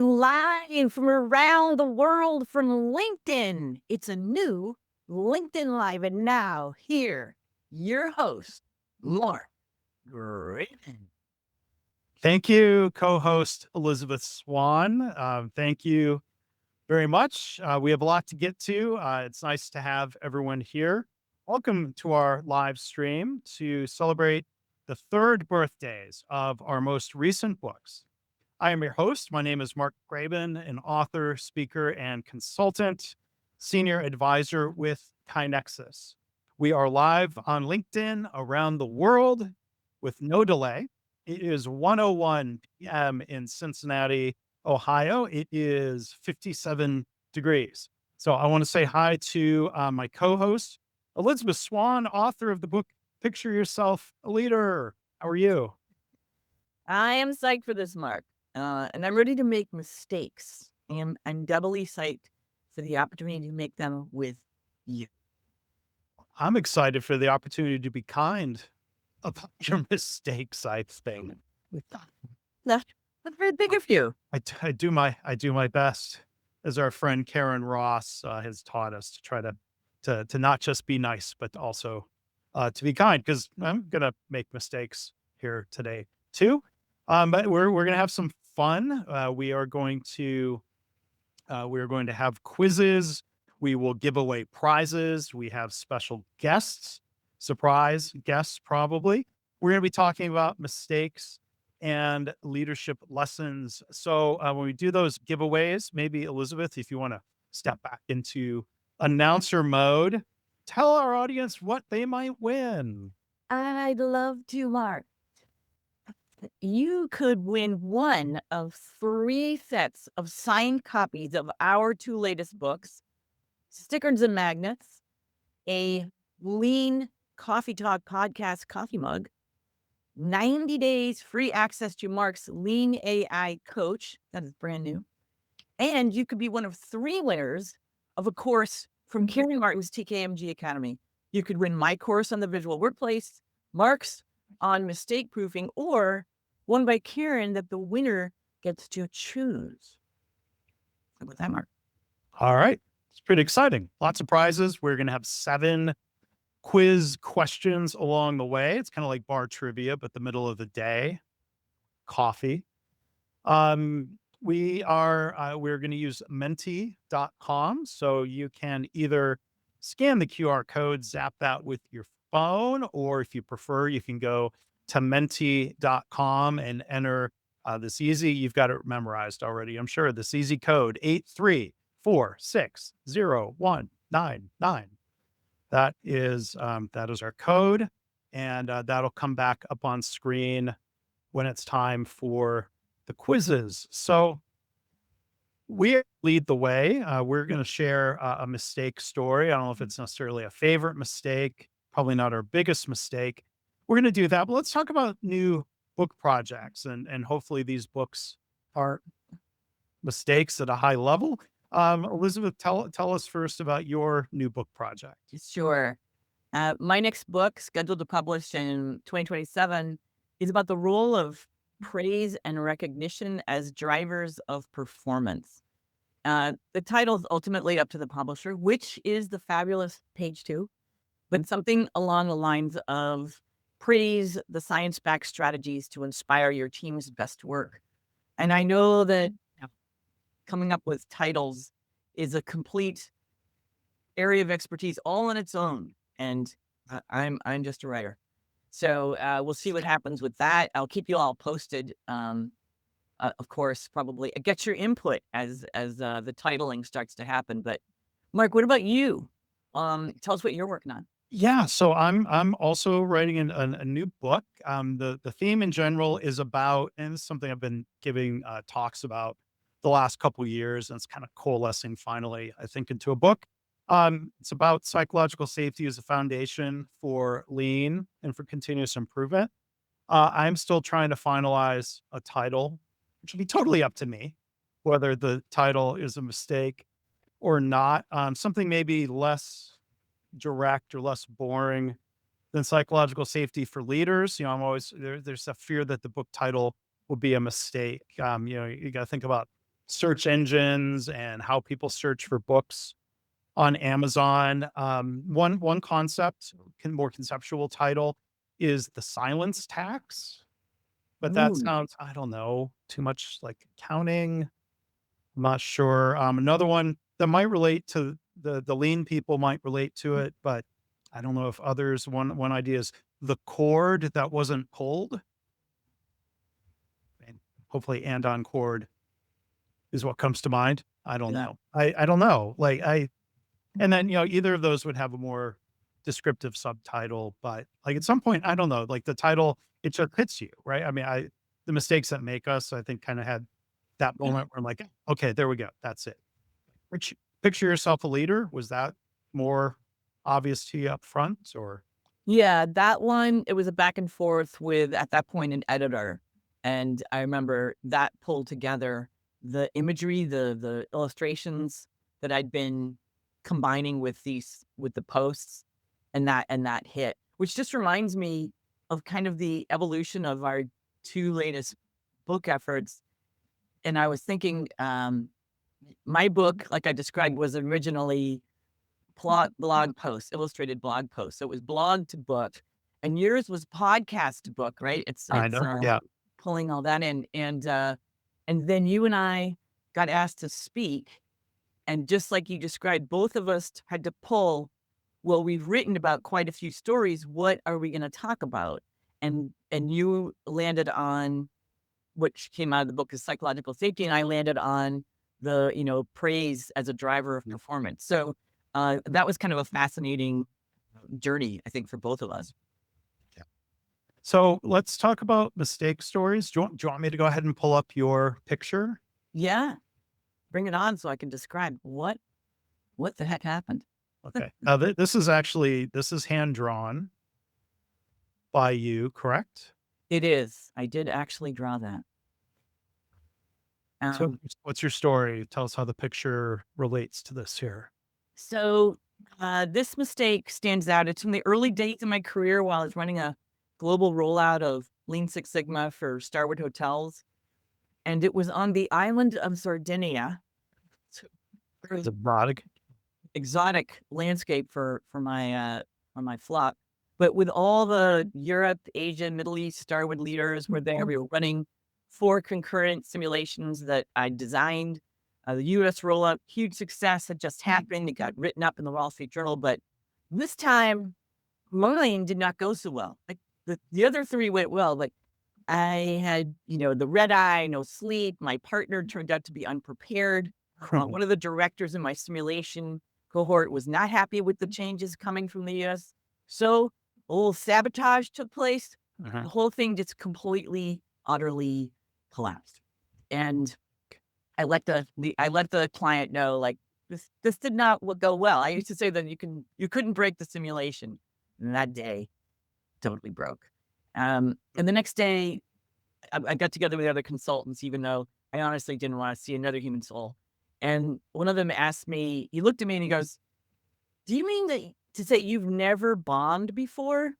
Live from around the world from LinkedIn. It's a new LinkedIn Live. And now, here, your host, Mark Graban. Thank you, co-host Elisabeth Swan. Thank you very much. We have a lot to get to. It's nice to have everyone here. Welcome to our live stream to celebrate the third birthdays of our most recent books. I am your host. My name is Mark Graban, an author, speaker, and consultant, senior advisor with KaiNexus. We are live on LinkedIn around the world with no delay. It is 1:01 p.m. in Cincinnati, Ohio. It is 57 degrees. So I want to say hi to my co-host, Elisabeth Swan, author of the book, Picture Yourself a Leader. How are you? I am psyched for this, Mark. And I'm ready to make mistakes. And I'm doubly psyched for the opportunity to make them with you. I'm excited for the opportunity to be kind about your mistakes, I think. That's very big of you. I do my best, as our friend Karen Ross has taught us, to try to not just be nice, but also to be kind, because I'm gonna make mistakes here today too. But we're gonna have some fun. We are going to have quizzes. We will give away prizes. We have special guests, surprise guests, probably. We're going to be talking about mistakes and leadership lessons. So when we do those giveaways, maybe Elisabeth, if you want to step back into announcer mode, tell our audience what they might win. I'd love to, Mark. You could win one of 3 sets of signed copies of our 2 latest books, stickers and magnets, a Lean Coffee Talk podcast coffee mug, 90 days free access to Mark's Lean AI coach. That is brand new. And you could be one of 3 winners of a course from Karen Martin's TKMG Academy. You could win my course on the visual workplace, Mark's on mistake proofing, or one by Karen that the winner gets to choose. How about that, Mark? All right. It's pretty exciting. Lots of prizes. We're going to have 7 quiz questions along the way. It's kind of like bar trivia, but the middle of the day, coffee. We're going to use menti.com. So you can either scan the QR code, zap that with your phone, or if you prefer, you can go to menti.com and enter this easy. You've got it memorized already, I'm sure. This easy code 834601999. That is our code, and that'll come back up on screen when it's time for the quizzes. So we lead the way. We're going to share a mistake story. I don't know if it's necessarily a favorite mistake, probably not our biggest mistake. We're going to do that, but let's talk about new book projects, and hopefully these books are mistakes at a high level. Elisabeth, tell us first about your new book project. Sure. My next book, scheduled to publish in 2027, is about the role of praise and recognition as drivers of performance. The title is ultimately up to the publisher, which is the fabulous Page 2, but something along the lines of praise the science-backed strategies to inspire your team's best work. And I know that coming up with titles is a complete area of expertise all on its own. And I'm just a writer. So we'll see what happens with that. I'll keep you all posted. Of course, probably get your input as the titling starts to happen. But Mark, what about you? Tell us what you're working on. Yeah, so I'm also writing a new book. The theme in general is about, and it's something I've been giving talks about the last couple of years, and it's kind of coalescing finally, I think, into a book. It's about psychological safety as a foundation for lean and for continuous improvement. I'm still trying to finalize a title, which will be totally up to me, whether the title is a mistake or not. Something maybe less direct or less boring than psychological safety for leaders. I'm always there's a fear that the book title will be a mistake. You got to think about search engines and how people search for books on Amazon. One concept, more conceptual title, is the silence tax. But that Ooh, sounds, I don't know, too much like accounting. I'm not sure. Another one that might relate to the lean people might relate to it, but I don't know if others. One idea is the cord that wasn't pulled, and hopefully and on cord is what comes to mind. I don't yeah. know. I don't know. And then either of those would have a more descriptive subtitle, but like at some point, I don't know. Like the title, it just hits you, right? I mean, the mistakes that make us, I think, kind of had that moment where I'm like, okay, there we go. That's it. Which picture yourself a leader? Was that more obvious to you up front or? Yeah, that one, it was a back and forth with, at that point, an editor. And I remember that pulled together the imagery, the illustrations that I'd been combining with the posts, and that hit, which just reminds me of kind of the evolution of our two latest book efforts. And I was thinking, my book, like I described, was originally blog posts, illustrated blog posts. So it was blog to book, and yours was podcast to book, right? Kind It's of, yeah. pulling all that in, and then you and I got asked to speak, and just like you described, both of us had to pull. Well, we've written about quite a few stories. What are we going to talk about? And you landed on which came out of the book is psychological safety, and I landed on the, praise as a driver of performance. So, that was kind of a fascinating journey, I think, for both of us. Yeah. So let's talk about mistake stories. Do you want me to go ahead and pull up your picture? Yeah, bring it on so I can describe what the heck happened. Okay. This is hand drawn by you, correct? It is. I did actually draw that. So Um, what's your story? Tell us how the picture relates to this here. so, this mistake stands out. It's from the early days of my career while I was running a global rollout of Lean Six Sigma for Starwood Hotels, and it was on the island of Sardinia. So, It's a broad. exotic landscape for my flock. But with all the Europe, Asia, Middle East Starwood leaders were there. We were running 4 concurrent simulations that I designed. The US rollout, huge success, had just happened. It got written up in the Wall Street Journal, but this time mine did not go so well. Like the other 3 went well, but I had, the red eye, no sleep. My partner turned out to be unprepared. One of the directors in my simulation cohort was not happy with the changes coming from the US. So a little sabotage took place. Uh-huh. The whole thing just completely, utterly collapsed. And I let the client know, like, this did not go well. I used to say that you couldn't break the simulation. And that day totally broke. And the next day I got together with the other consultants, even though I honestly didn't want to see another human soul. And one of them asked me, he looked at me and he goes, "Do you mean to say you've never bombed before?"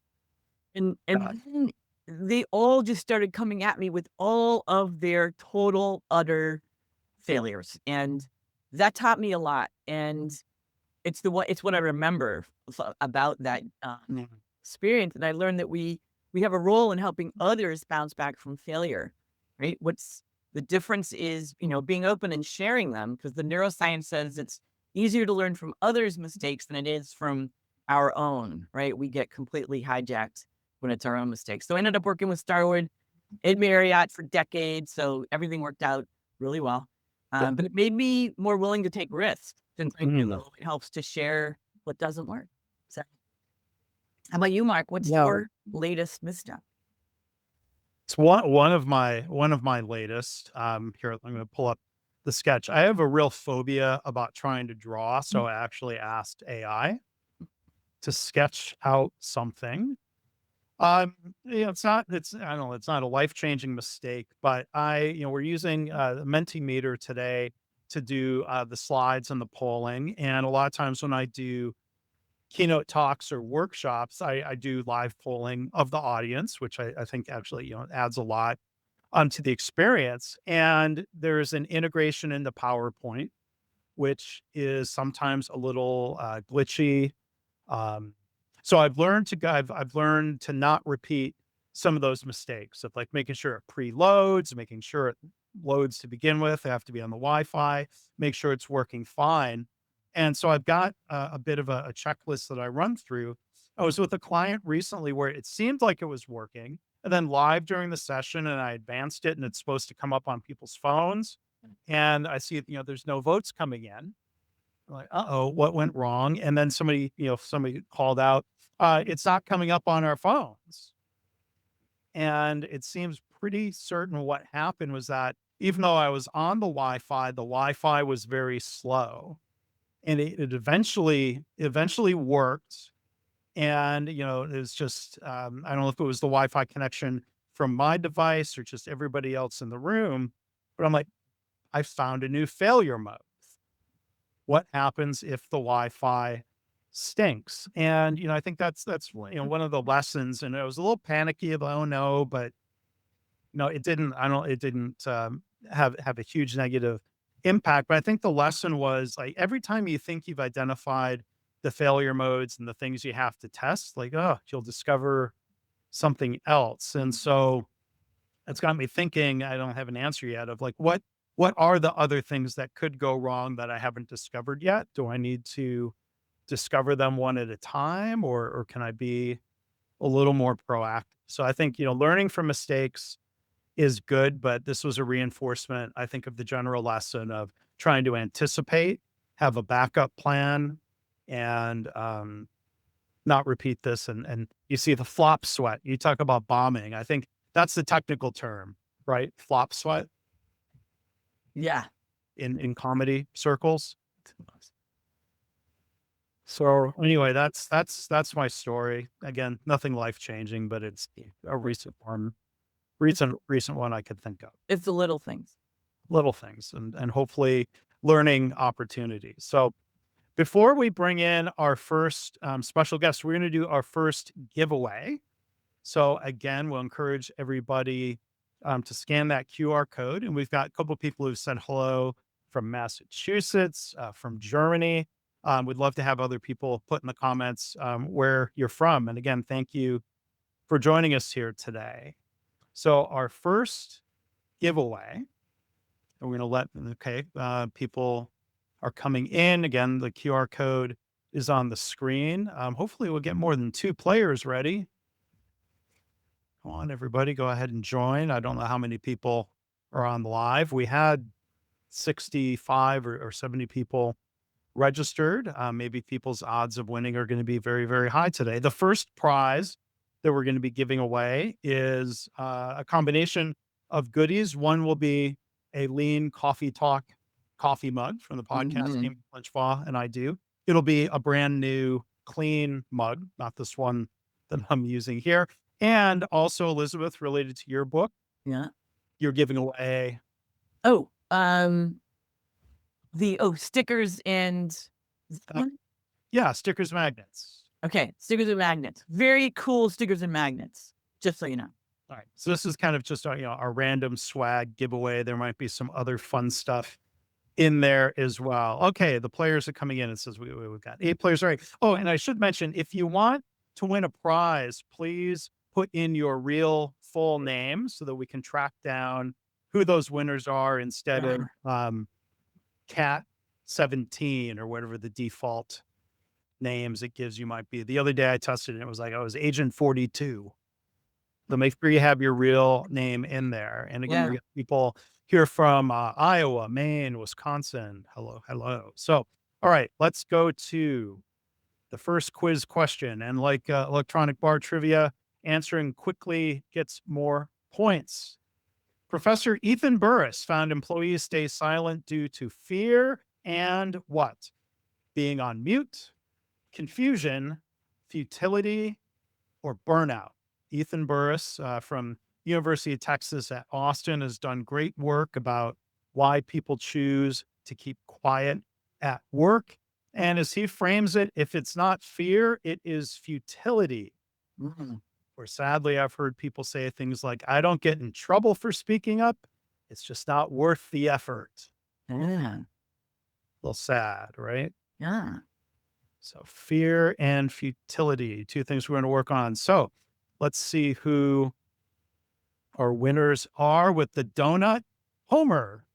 And God. then they all just started coming at me with all of their total, utter failures. And that taught me a lot. And it's what I remember about that Mhm. experience. And I learned that we have a role in helping others bounce back from failure, right? What's the difference is, being open and sharing them, because the neuroscience says it's easier to learn from others' mistakes than it is from our own, right? We get completely hijacked when it's our own mistakes. So I ended up working with Starwood and Marriott for decades. So everything worked out really well. But it made me more willing to take risks, since I Mhm. know it helps to share what doesn't work. So how about you, Mark? What's Yeah. your latest misstep? It's one of my latest. Here, I'm gonna pull up the sketch. I have a real phobia about trying to draw, so I actually asked AI to sketch out something. it's I don't know, it's not a life-changing mistake, but we're using the Mentimeter today to do the slides and the polling. And a lot of times when I do keynote talks or workshops, I do live polling of the audience, which I think actually, adds a lot. to the experience. And there's an integration into PowerPoint, which is sometimes a little glitchy. Um, so I've learned to not repeat some of those mistakes of like making sure it preloads, making sure it loads to begin with. They have to be on the Wi-Fi, make sure it's working fine. And so I've got a bit of a checklist that I run through. I was with a client recently where it seemed like it was working, and then live during the session, and I advanced it, and it's supposed to come up on people's phones. And I see, there's no votes coming in. I'm like, uh-oh, what went wrong? And then somebody called out, it's not coming up on our phones. And it seems pretty certain what happened was that even though I was on the Wi-Fi was very slow. And it eventually worked. And, it was just, I don't know if it was the Wi-Fi connection from my device or just everybody else in the room, but I'm like, I found a new failure mode. What happens if the Wi-Fi stinks? And, I think that's one of the lessons. And I was a little panicky about, oh no, but no, it didn't have a huge negative impact. But I think the lesson was like every time you think you've identified the failure modes and the things you have to test, like, oh, you'll discover something else. And so it's got me thinking, I don't have an answer yet of like what are the other things that could go wrong that I haven't discovered yet? Do I need to discover them one at a time, or can I be a little more proactive? So I think, learning from mistakes is good, but this was a reinforcement, I think, of the general lesson of trying to anticipate, have a backup plan, and not repeat this. And you see the flop sweat. You talk about bombing. I think that's the technical term, right? Flop sweat Yeah. in comedy circles. So anyway, that's my story. Again, nothing life changing, but it's a recent one I could think of. It's the little things. Little things and hopefully learning opportunities. So before we bring in our first special guest, we're going to do our first giveaway. So again, we'll encourage everybody to scan that QR code. And we've got a couple of people who've said hello from Massachusetts, from Germany. We'd love to have other people put in the comments where you're from. And again, thank you for joining us here today. So our first giveaway, and we're going to let, people are coming in. Again, the QR code is on the screen. Hopefully we'll get more than 2 players ready. Come on, everybody, go ahead and join. I don't know how many people are on live. We had 65 or 70 people registered. Maybe people's odds of winning are going to be very, very high today. The first prize that we're going to be giving away is a combination of goodies. One will be a Lean Coffee Talk coffee mug from the podcast team, Lunchbaugh and I do. It'll be a brand new clean mug, not this one that I'm using here. And also, Elisabeth, related to your book, Yeah. you're giving away. Oh, stickers and Yeah, stickers, magnets. okay, stickers and magnets. Very cool stickers and magnets. Just so you know. All right. So this is kind of just our random swag giveaway. There might be some other fun stuff in there as well. Okay, the players are coming in. It says we've got 8 players. All right. Oh, and I should mention, if you want to win a prize, please put in your real full name so that we can track down who those winners are instead of Cat 17 or whatever the default names it gives you might be. The other day I tested it. It was like, I was Agent 42. So make sure you have your real name in there. And again, we got people here from Iowa, Maine, Wisconsin. Hello. So, all right, let's go to the first quiz question. And like electronic bar trivia, answering quickly gets more points. Professor Ethan Burris found employees stay silent due to fear and what? Being on mute, confusion, futility, or burnout. Ethan Burris from University of Texas at Austin has done great work about why people choose to keep quiet at work. And as he frames it, if it's not fear, it is futility. Or sadly, I've heard people say things like, I don't get in trouble for speaking up. It's just not worth the effort. Yeah. A little sad, right? Yeah. So fear and futility, two things we're going to work on. So let's see who our winners are with the donut. Homer.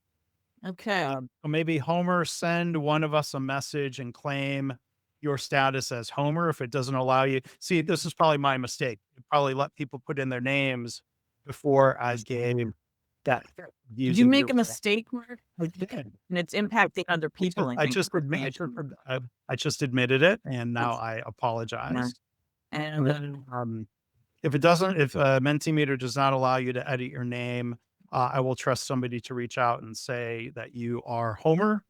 Okay. So maybe Homer, send one of us a message and claim your status as Homer if it doesn't allow you. See, this is probably my mistake. Probably let people put in their names before I gave that. Did you Using make your a mistake, Mark? I did. And it's impacting other people, I I think. just I just admitted it, and now I Yeah. apologize. And If it doesn't, if Mentimeter does not allow you to edit your name, I will trust somebody to reach out and say that you are Homer.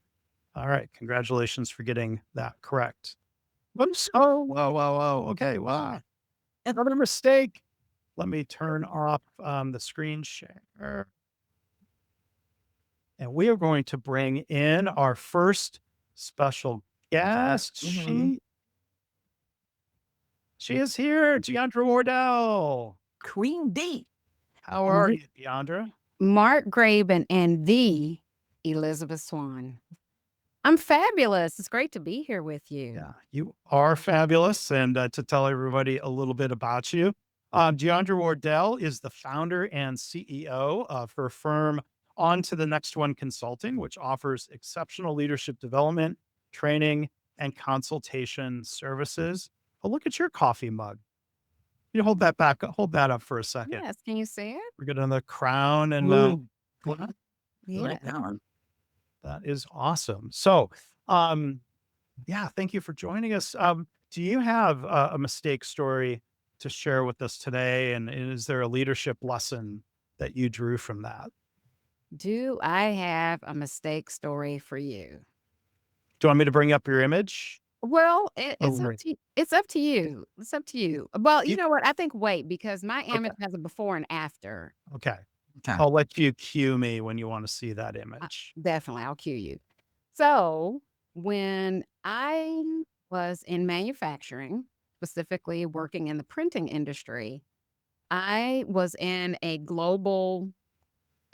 All right, congratulations for getting that correct. Whoops! Oh, whoa, whoa, whoa. Okay, wow, another mistake. Let me turn off the screen share, and we are going to bring in our first special guest. She is here, Deondra Wardelle. Queen D. How are you, Deondra? Mark Graban and the Elisabeth Swan. I'm fabulous. It's great to be here with you. Yeah, you are fabulous. And to tell everybody a little bit about you, Deondra Wardelle is the founder and CEO of her firm On to the Next One Consulting, which offers exceptional leadership development, training, and consultation services. Oh, look at your coffee mug. You hold that back, hold that up for a second. Yes, can you see it? We're getting the crown and Yeah. that is awesome. So, yeah, thank you for joining us. Do you have a mistake story to share with us today? And is there a leadership lesson that you drew from that? Do I have a mistake story for you? Do you want me to bring up your image? Well, it's Right. it's up to you. It's up to you. Well, you You- know what? I think wait, because my Okay. image has a before and after. Okay. Okay. I'll let you cue me when you want to see that image. Definitely, I'll cue you. So, when I was in manufacturing, specifically working in the printing industry, I was in a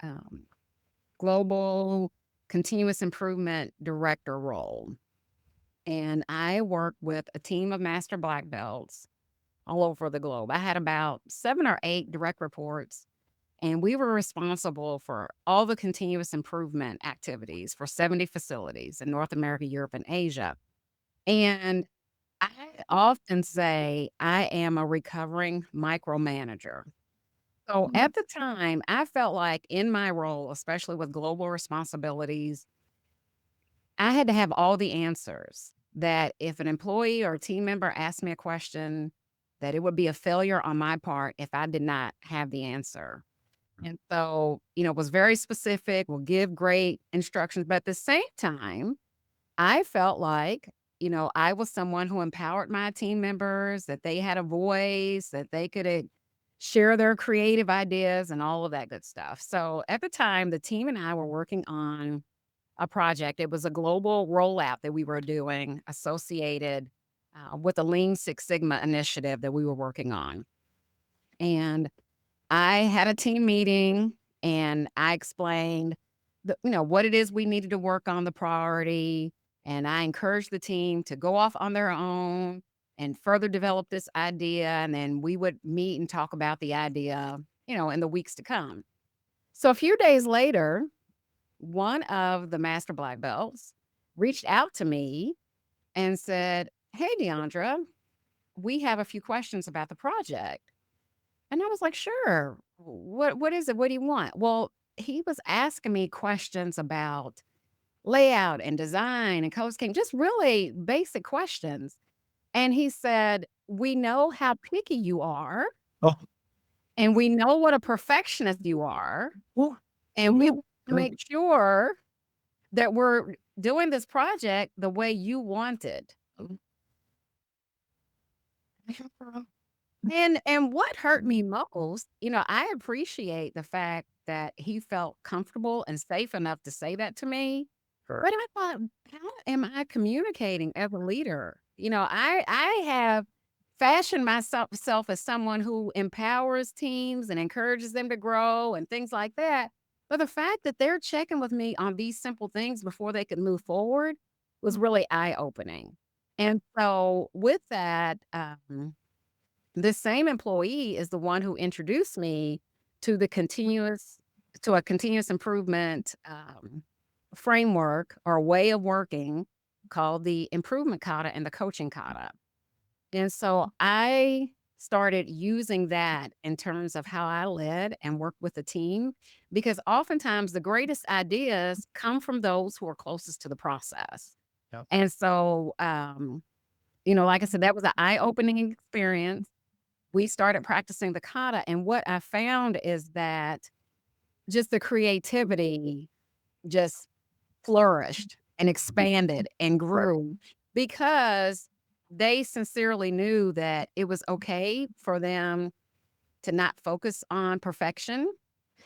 um, global continuous improvement director role. And I worked with a team of master black belts all over the globe. I had about 7 or 8 direct reports, and we were responsible for all the continuous improvement activities for 70 facilities in North America, Europe, and Asia. And I often say I am a recovering micromanager. So at the time, I felt like in my role, especially with global responsibilities, I had to have all the answers. That if an employee or a team member asked me a question, that it would be a failure on my part if I did not have the answer. And so, was very specific, will give great instructions. But at the same time, I felt like, I was someone who empowered my team members, that they had a voice, that they could share their creative ideas and all of that good stuff. So at the time, the team and I were working on a project. It was a global rollout that we were doing associated with the Lean Six Sigma initiative that we were working on. And I had a team meeting and I explained what it is we needed to work on, the priority. And I encouraged the team to go off on their own and further develop this idea. And then we would meet and talk about the idea, in the weeks to come. So a few days later, one of the master black belts reached out to me and said, "Hey, Deondra, we have a few questions about the project." And I was like, "Sure. What is it? What do you want?" Well, he was asking me questions about layout and design and color scheme, just really basic questions. And he said, "We know how picky you are, Oh, and we know what a perfectionist you are, and we want to make sure that we're doing this project the way you want it." And what hurt me most, I appreciate the fact that he felt comfortable and safe enough to say that to me. sure. But I thought, how am I communicating as a leader? I have fashion myself as someone who empowers teams and encourages them to grow and things like that. But the fact that they're checking with me on these simple things before they could move forward was really eye-opening. And so with that, this same employee is the one who introduced me to the a continuous improvement framework or way of working called the improvement kata and the coaching kata. And so I started using that in terms of how I led and worked with the team, because oftentimes the greatest ideas come from those who are closest to the process. Yep. And so, like I said, that was an eye-opening experience. We started practicing the kata, and what I found is that just the creativity just flourished and expanded and grew because they sincerely knew that it was okay for them to not focus on perfection,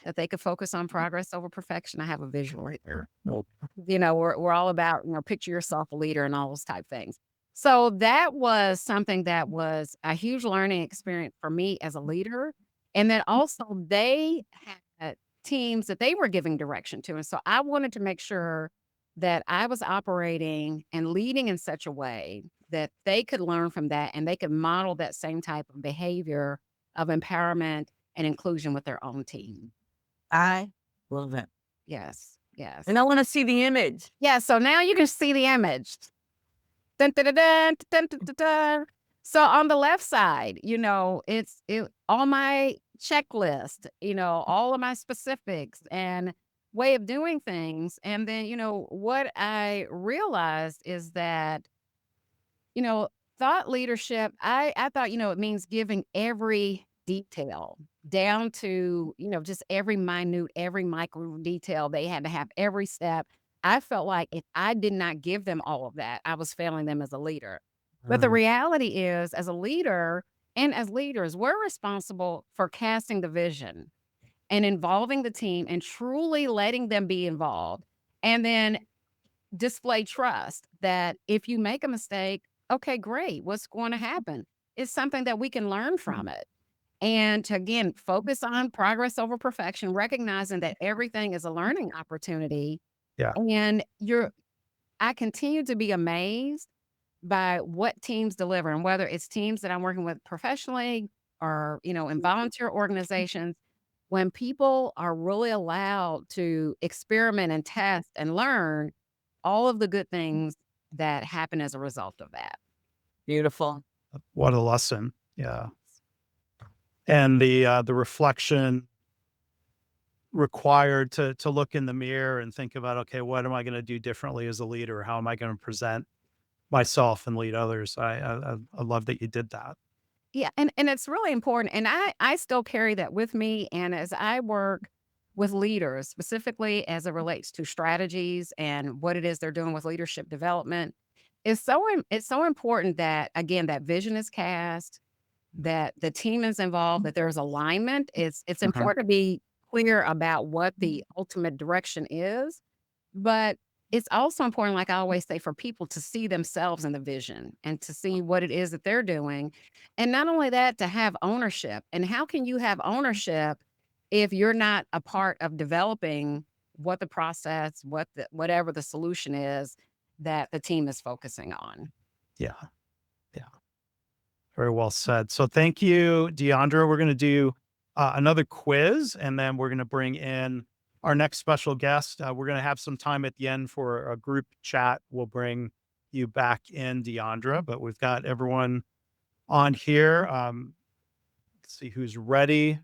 that they could focus on progress over perfection. I have a visual right there. We're all about, picture yourself a leader and all those type things. So that was something that was a huge learning experience for me as a leader. And then also they had teams that they were giving direction to. And so I wanted to make sure that I was operating and leading in such a way that they could learn from that and they could model that same type of behavior of empowerment and inclusion with their own team. I love it. Yes. Yes. And I want to see the image. Yeah. So now you can see the image. Dun, dun, dun, dun, dun, dun, dun, dun. So on the left side, it's all my checklist, all of my specifics and way of doing things. And then, what I realized is that, thought leadership, I thought, it means giving every detail down to, just every minute, every micro detail. They had to have every step. I felt like if I did not give them all of that, I was failing them as a leader. But the reality is, as a leader and as leaders, we're responsible for casting the vision and involving the team and truly letting them be involved. And then display trust that if you make a mistake, okay, great. What's going to happen? It's something that we can learn from it. And to, again, focus on progress over perfection, recognizing that everything is a learning opportunity. Yeah. And I continue to be amazed by what teams deliver, and whether it's teams that I'm working with professionally or, in volunteer organizations, when people are really allowed to experiment and test and learn all of the good things that happen as a result of that. Beautiful. What a lesson. Yeah. And the reflection required to look in the mirror and think about, okay, what am I going to do differently as a leader? How am I going to present myself and lead others? I love that you did that. Yeah, and it's really important, and I still carry that with me, and as I work with leaders, specifically as it relates to strategies and what it is they're doing with leadership development, it's so important that, again, that vision is cast, that the team is involved, that there's alignment. It's important to be clear about what the ultimate direction is, but it's also important, like I always say, for people to see themselves in the vision and to see what it is that they're doing. And not only that, to have ownership. And how can you have ownership if you're not a part of developing what the process, whatever the solution is that the team is focusing on? Yeah. Yeah. Very well said. So thank you, Deondra. We're going to do another quiz, and then we're going to bring in our next special guest. We're going to have some time at the end for a group chat. We'll bring you back in, Deondra, but we've got everyone on here. Let's see who's ready.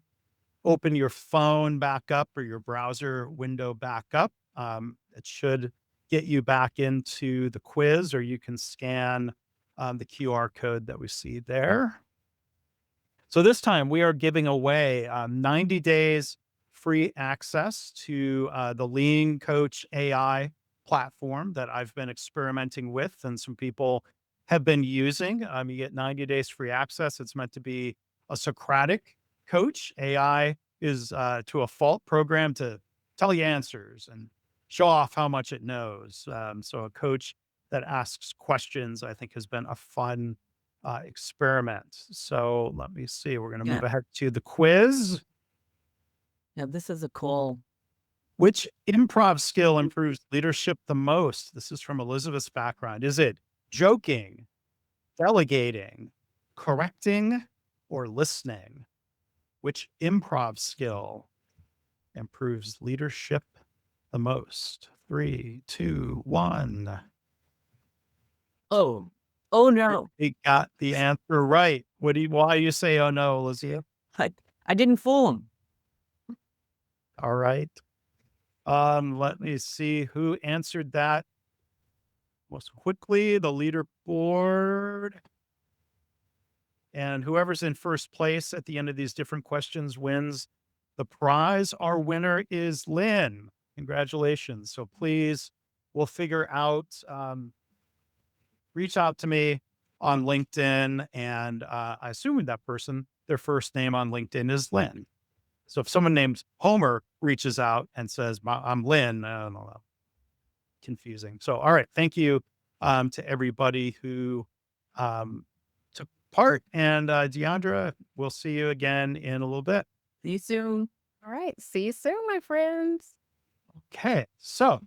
Open your phone back up or your browser window back up. It should get you back into the quiz, or you can scan the QR code that we see there. So this time we are giving away 90 days free access to the Lean Coach AI platform that I've been experimenting with and some people have been using. You get 90 days free access. It's meant to be a Socratic coach. AI is to a fault program to tell you answers and show off how much it knows. So a coach that asks questions, I think, has been a fun experiment. So let me see. We're going to Yeah. move ahead to the quiz. Yeah, this is a cool. Which improv skill improves leadership the most? This is from Elizabeth's background. Is it joking, delegating, correcting, or listening? Which improv skill improves leadership the most? 3, 2, 1. Oh no. He got the answer right. Why you say, oh no, Elizabeth? I didn't fool him. All right. Let me see who answered that most quickly. The leaderboard. And whoever's in first place at the end of these different questions wins the prize. Our winner is Lynn. Congratulations. So please, we'll figure out, reach out to me on LinkedIn. And I assume that person, their first name on LinkedIn is Lynn. So if someone named Homer reaches out and says, I'm Lynn, I don't know, confusing. So, all right. Thank you to everybody who took part. And Deondra, we'll see you again in a little bit. See you soon. All right. See you soon, my friends. Okay. So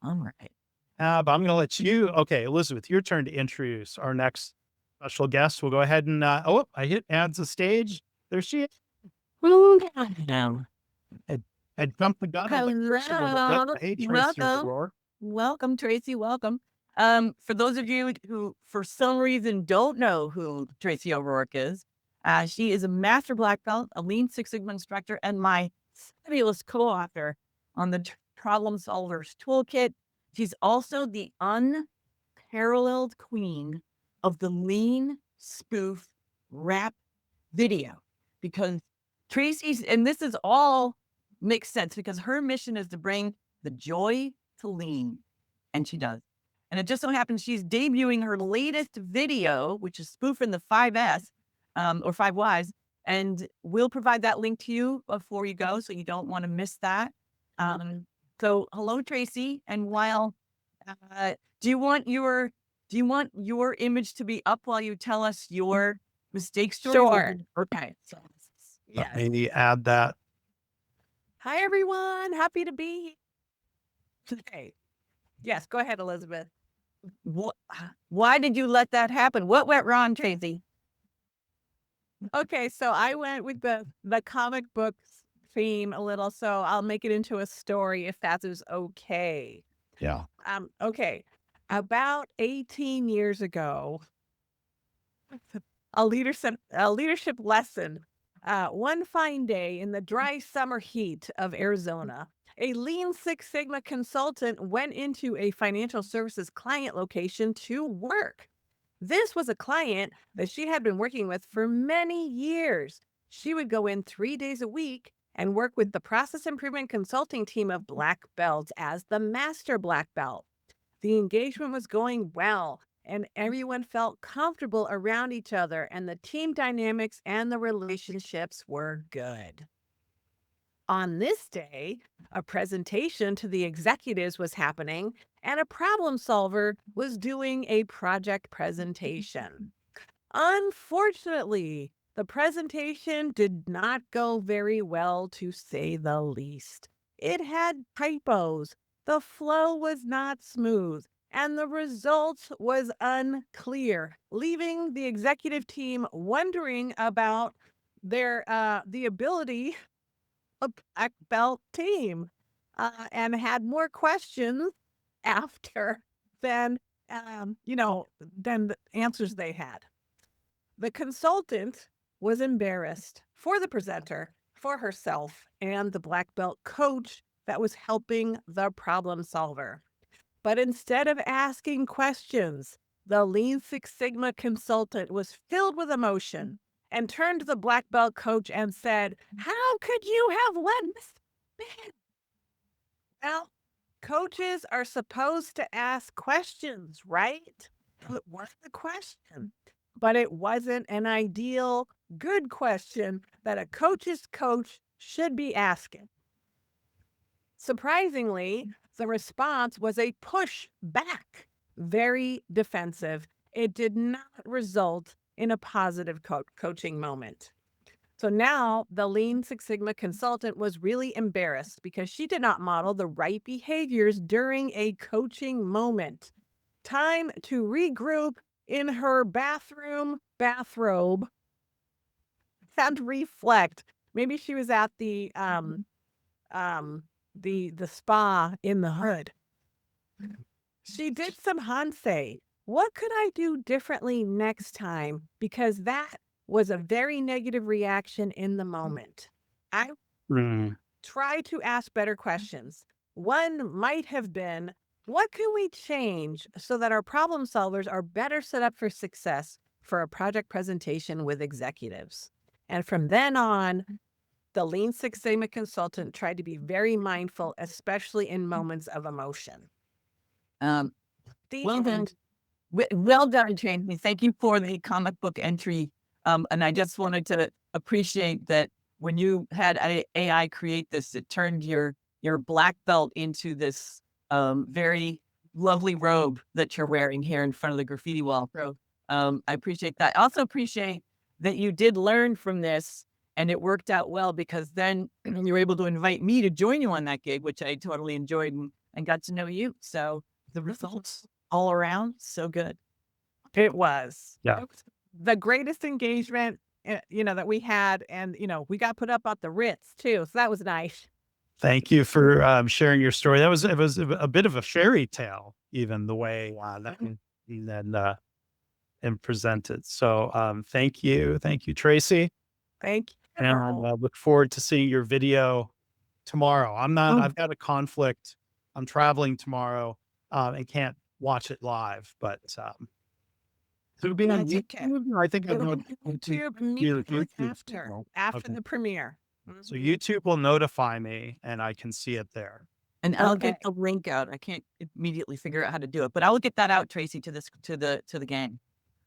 All right. I'm going to let you. Okay, Elizabeth, your turn to introduce our next special guest. We'll go ahead and, I hit add to stage. There she is. Down. I jumped the gun. Hello. Hey, Tracy Welcome. O'Rourke. Welcome, Tracy. Welcome. For those of you who, for some reason, don't know who Tracy O'Rourke is, she is a master black belt, a Lean Six Sigma instructor, and my fabulous co-author on the Problem Solvers Toolkit. She's also the unparalleled queen of the Lean spoof rap video, because Tracy's, and this is all makes sense because her mission is to bring the joy to Lean, and she does. And it just so happens she's debuting her latest video, which is spoofing the 5S or 5 Ys. And we'll provide that link to you before you go, so you don't want to miss that. So hello, Tracy. And while do you want your image to be up while you tell us your mistake story? Sure. Okay. So, Let me add that. Hi, everyone. Happy to be here. Okay. Yes, go ahead, Elizabeth. Why did you let that happen? What went wrong, Tracy? Okay, so I went with the comic books theme a little, so I'll make it into a story if that is okay. Yeah. Okay. About 18 years ago, a leadership lesson. One fine day in the dry summer heat of Arizona, a Lean Six Sigma consultant went into a financial services client location to work. This was a client that she had been working with for many years. She would go in 3 days a week and work with the process improvement consulting team of black belts as the master black belt. The engagement was going well, and everyone felt comfortable around each other, and the team dynamics and the relationships were good. On this day, a presentation to the executives was happening, and a problem solver was doing a project presentation. Unfortunately, the presentation did not go very well, to say the least. It had typos, the flow was not smooth, and the result was unclear, leaving the executive team wondering about the ability of black belt team, and had more questions after than than the answers they had. The consultant was embarrassed for the presenter, for herself, and the black belt coach that was helping the problem solver. But instead of asking questions, the Lean Six Sigma consultant was filled with emotion and turned to the black belt coach and said, "How could you have let this be?" Well, coaches are supposed to ask questions, right? What was the question? But it wasn't an ideal, good question that a coach's coach should be asking. Surprisingly, the response was a push back, very defensive, it did not result in a positive coaching moment. So now the Lean Six Sigma consultant was really embarrassed because she did not model the right behaviors during a coaching moment. Time to regroup in her bathroom bathrobe and reflect. Maybe she was at the spa in the hood. She did some Hansei. What could I do differently next time? Because that was a very negative reaction in the moment. I try to ask better questions. One might have been, what can we change so that our problem solvers are better set up for success for a project presentation with executives? And from then on, the Lean Six Sigma consultant tried to be very mindful, especially in moments of emotion. Well done. end. Well done, Tracy. Thank you for the comic book entry. And I just wanted to appreciate that when you had AI create this, it turned your black belt into this very lovely robe that you're wearing here in front of the graffiti wall. So I appreciate that. I also appreciate that you did learn from this and it worked out well, because then you were able to invite me to join you on that gig, which I totally enjoyed and got to know you. So the results all around, so good. It was. Yeah. It was the greatest engagement, that we had. And, we got put up at the Ritz too. So that was nice. Thank you for sharing your story. It was a bit of a fairy tale, even the way that you then and presented. So thank you, Tracy, Thank you. and I look forward to seeing your video tomorrow. I've got a conflict. I'm traveling tomorrow and can't watch it live, but it'll be on That's okay. YouTube. I think It'll I'll be on YouTube immediately after Okay. the premiere. So YouTube will notify me and I can see it there. And I'll Okay. get the link out. I can't immediately figure out how to do it, but I will get that out, Tracy, to the gang.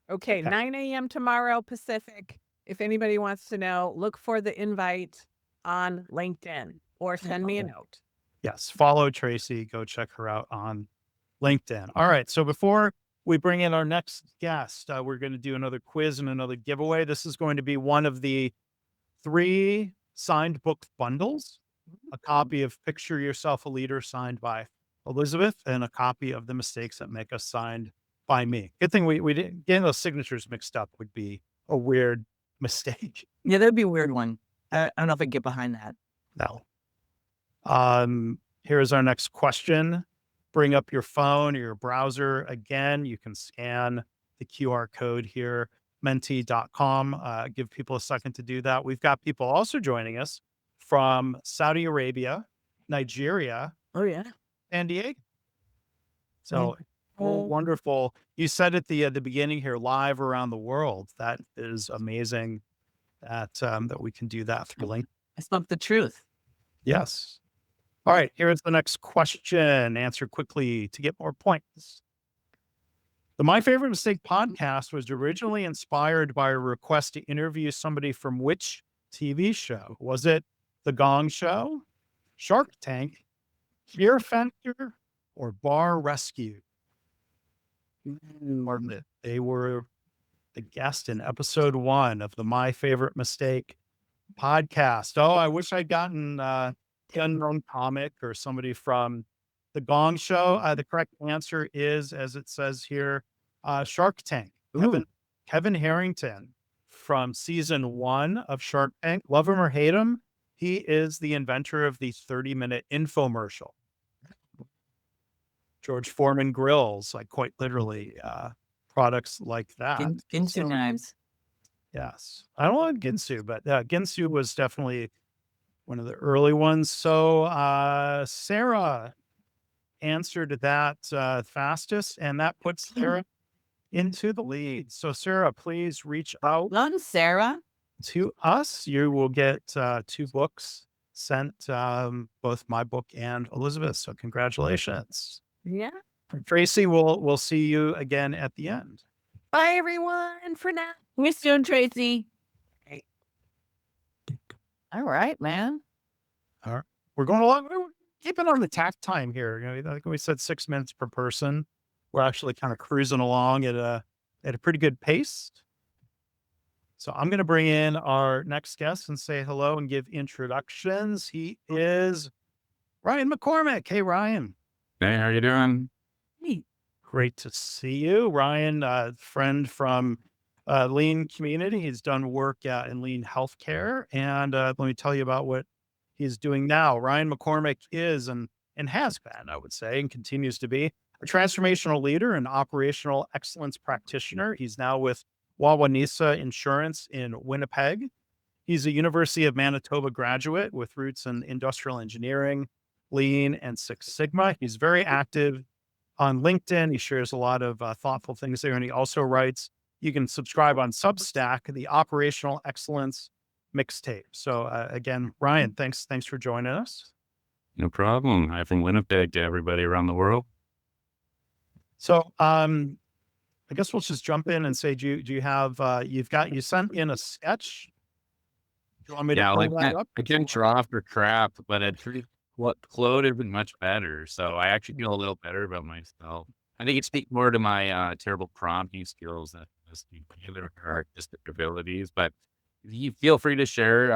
Okay, Okay. 9 a.m. tomorrow Pacific. If anybody wants to know, look for the invite on LinkedIn or send me a note. Yes, follow Tracy. Go check her out on LinkedIn. All right. So before we bring in our next guest, we're going to do another quiz and another giveaway. This is going to be one of the 3 signed book bundles, a copy of Picture Yourself a Leader signed by Elisabeth, and a copy of The Mistakes That Make Us signed by me. Good thing we didn't getting those signatures mixed up would be a weird mistake. Yeah, that'd be a weird one. I don't know if I can get behind that. No. Here's our next question. Bring up your phone or your browser. Again, you can scan the QR code here, menti.com. Give people a second to do that. We've got people also joining us from Saudi Arabia, Nigeria, Oh, yeah. San Diego. So wonderful. You said at the beginning here, live around the world. That is amazing that we can do that through LinkedIn. I spoke the truth. Yes. All right, here's the next question. Answer quickly to get more points. The My Favorite Mistake podcast was originally inspired by a request to interview somebody from which TV show? Was it The Gong Show, Shark Tank, Fear Factor, or Bar Rescue? They were the guest in episode 1 of the My Favorite Mistake podcast. Oh, I wish I'd gotten unknown comic or somebody from The Gong Show. The correct answer is, as it says here, Shark Tank. Kevin Harrington from season 1 of Shark Tank. Love him or hate him, he is the inventor of the 30-minute infomercial. George Foreman grills, like quite literally, products like that. Ginsu knives. Yes. I don't want Ginsu, but Ginsu was definitely one of the early ones. So Sarah answered that fastest, and that puts Sarah into the lead. So Sarah, please reach out Well, Sarah. to us. You will get 2 books sent, both my book and Elisabeth. So congratulations. Yeah. Tracy, we'll see you again at the end. Bye, everyone, for now. Miss you, Tracy. Great. All right, man. All right. We're going along. We're keeping on the tact time here. I think we said 6 minutes per person. We're actually kind of cruising along at at a pretty good pace. So I'm going to bring in our next guest and say hello and give introductions. He is Ryan McCormack. Hey, Ryan. Hey, how you doing? Hey, Great to see you. Ryan, friend from Lean community. He's done work in Lean healthcare. And let me tell you about what he's doing now. Ryan McCormack is and has been, I would say, and continues to be a transformational leader and operational excellence practitioner. He's now with Wawanesa Insurance in Winnipeg. He's a University of Manitoba graduate with roots in industrial engineering, Lean, and Six Sigma. He's very active on LinkedIn. He shares a lot of thoughtful things there. And he also writes, you can subscribe on Substack, the Operational Excellence Mixtape. So again, Ryan, thanks for joining us. No problem. Hi from Winnipeg to everybody around the world. So I guess we'll just jump in and say, do you have, you sent in a sketch? Do you want me to pull that up? I can draw for crap, but what flowed has been much better. So I actually feel a little better about myself. I think it speaks more to my terrible prompting skills than either artistic abilities. But you feel free to share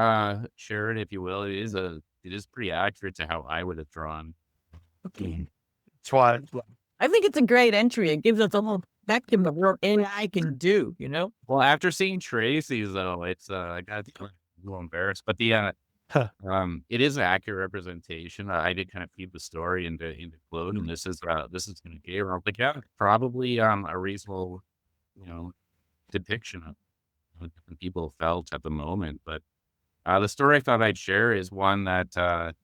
it if you will. It is pretty accurate to how I would have drawn. okay. That's why. I think it's a great entry. It gives us a little spectrum of what AI can do, you know? Well, after seeing Tracy's though, it's I got a little embarrassed, but it is an accurate representation. I did kind of feed the story into Claude, and this is going to give. I was like, yeah, probably a reasonable, depiction of what different people felt at the moment. But the story I thought I'd share is one that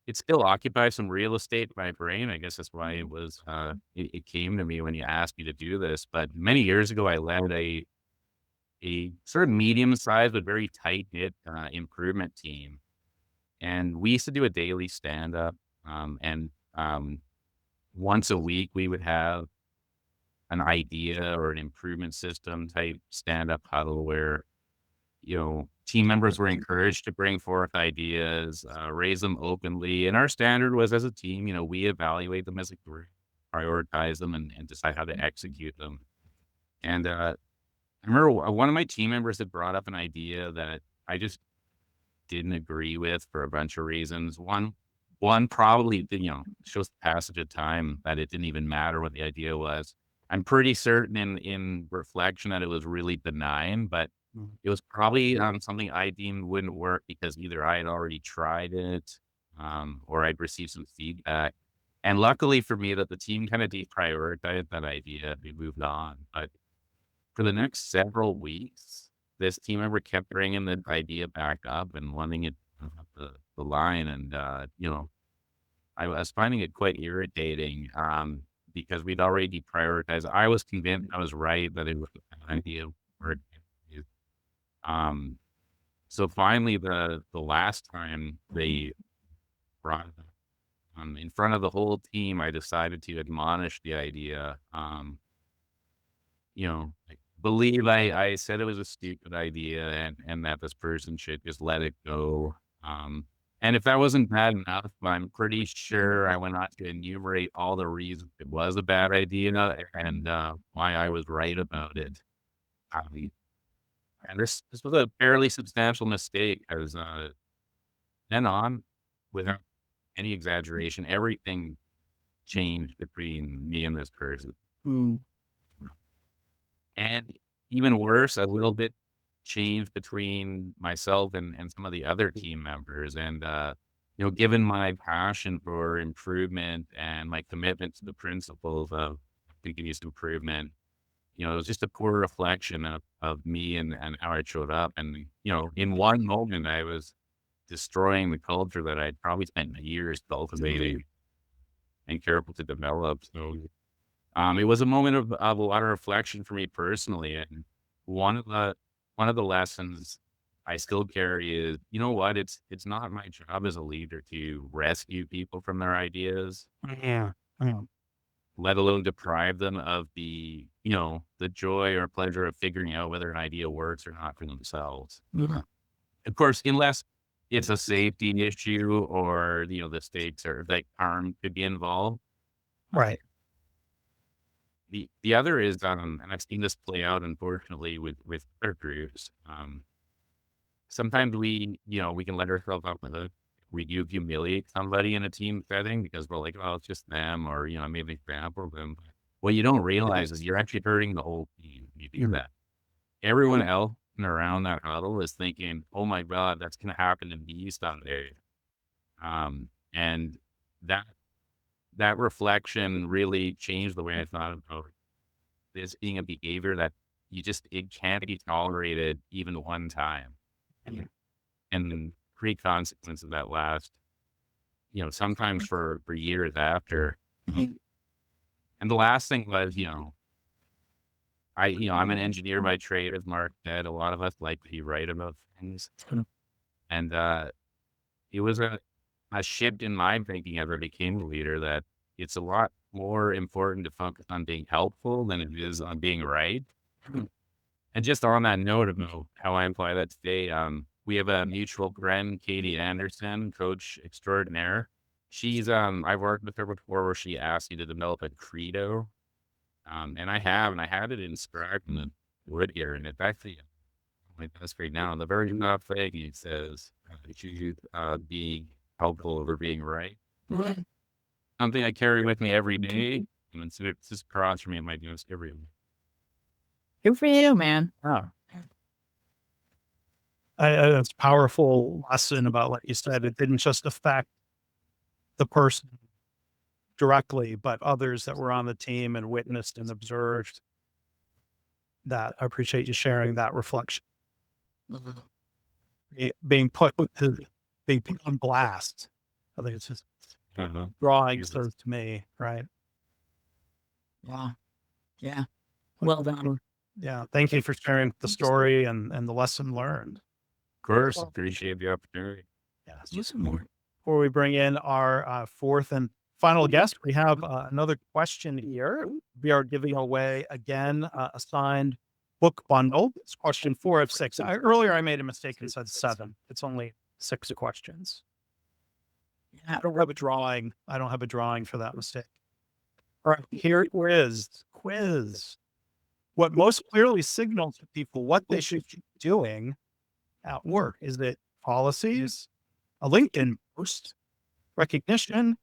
it still occupies some real estate in my brain. I guess that's why it was it came to me when you asked me to do this. But many years ago, I led a sort of medium-sized but very tight-knit improvement team. And we used to do a daily stand-up. And once a week, we would have an idea or an improvement system type stand-up huddle where, team members were encouraged to bring forth ideas, raise them openly. And our standard was, as a team, we evaluate them as a group, prioritize them, and decide how to execute them. And I remember one of my team members had brought up an idea that I just didn't agree with for a bunch of reasons. One probably, shows the passage of time that it didn't even matter what the idea was. I'm pretty certain in reflection that it was really benign, but it was probably something I deemed wouldn't work because either I had already tried it or I'd received some feedback. And luckily for me that the team kind of deprioritized that idea. We moved on. But for the next several weeks, this team member kept bringing the idea back up and wanting it up the line. And, I was finding it quite irritating because we'd already deprioritized. I was convinced I was right that it was an idea. So finally, the last time they brought it up in front of the whole team, I decided to admonish the idea. I believe I said it was a stupid idea and that this person should just let it go. And if that wasn't bad enough, I'm pretty sure I went on to enumerate all the reasons it was a bad idea and why I was right about it. And this was a fairly substantial mistake because then on, without any exaggeration, everything changed between me and this person. And even worse, a little bit changed between myself and some of the other team members. And, given my passion for improvement and my commitment to the principles of continuous improvement, it was just a poor reflection of me and how I showed up. And, in one moment, I was destroying the culture that I'd probably spent years cultivating and careful to develop. So it was a moment of a lot of reflection for me personally. And one of the lessons I still carry is, it's not my job as a leader to rescue people from their ideas. Yeah. Let alone deprive them of the joy or pleasure of figuring out whether an idea works or not for themselves. Of course, unless it's a safety issue or, the stakes are like harm could be involved. Right. The other is, and I've seen this play out, unfortunately, with other groups. Sometimes we can let ourselves off with it. We do humiliate somebody in a team setting because we're like, oh, it's just them, or maybe trample them. What you don't realize is you're actually hurting the whole team when you do that. Everyone else around that huddle is thinking, oh my God, that's going to happen to me someday. And that reflection really changed the way I thought about this being a behavior that it can't be tolerated even one time. And then create consequences that last, sometimes for years after. And the last thing was, I'm an engineer by trade, as Mark said. A lot of us like to write about things. And it was a shift in my thinking as I became a leader that it's a lot more important to focus on being helpful than it is on being right. And just on that note about how I apply that today, we have a mutual friend, Katie Anderson, coach extraordinaire. She's I've worked with her before where she asked me to develop a credo. And I had it inscribed in the wood here, and it's actually my desk right now. The very top thing it says, choose being helpful over being right. Something I carry with me every day, and it's just across from me in my desk every day. Good for you, man. Oh. It's a powerful lesson about what you said. It didn't just affect the person directly, but others that were on the team and witnessed and observed that. I appreciate you sharing that reflection. Being put on blast. I think it's just drawing serves to me, right? Yeah. Well done. Yeah. Thank you for sharing the story and the lesson learned. Of course, appreciate the opportunity. Yeah. Before we bring in our fourth and final guest, we have another question here. We are giving away again a signed book bundle. It's question 4 of 6. Earlier I made a mistake and said 7. It's only 6 questions. I don't have a drawing. I don't have a drawing for that mistake. All right, here is quiz. What most clearly signals to people what they should be doing at work? Is it policies, a LinkedIn post, recognition,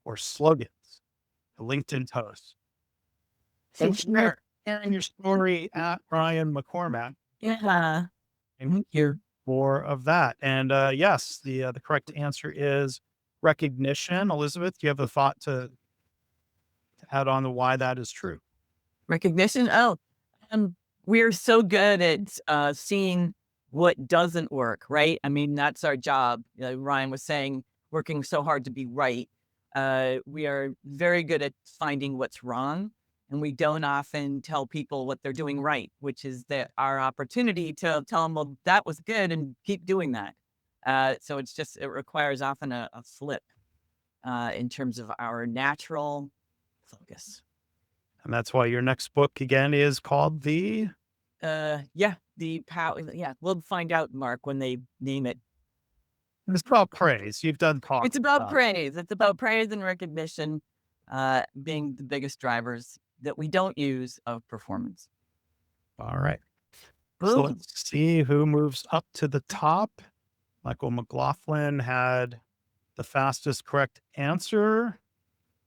or slogans? A LinkedIn post. So sharing your story at Brian McCormack. Yeah. And hear more of that. And yes, the correct answer is recognition. Elizabeth, do you have a thought to add on to why that is true? Recognition. We're so good at seeing what doesn't work, right? I mean, that's our job. Ryan was saying, working so hard to be right. We are very good at finding what's wrong, and we don't often tell people what they're doing right, which is our opportunity to tell them, well, that was good, and keep doing that. So it requires often a flip in terms of our natural focus. And that's why your next book again is called the power. Yeah, we'll find out, Mark, when they name it. It's about praise. You've done talk. It's about praise. It's about praise and recognition being the biggest drivers that we don't use of performance. All right. So let's see who moves up to the top. Michael McLaughlin had the fastest correct answer.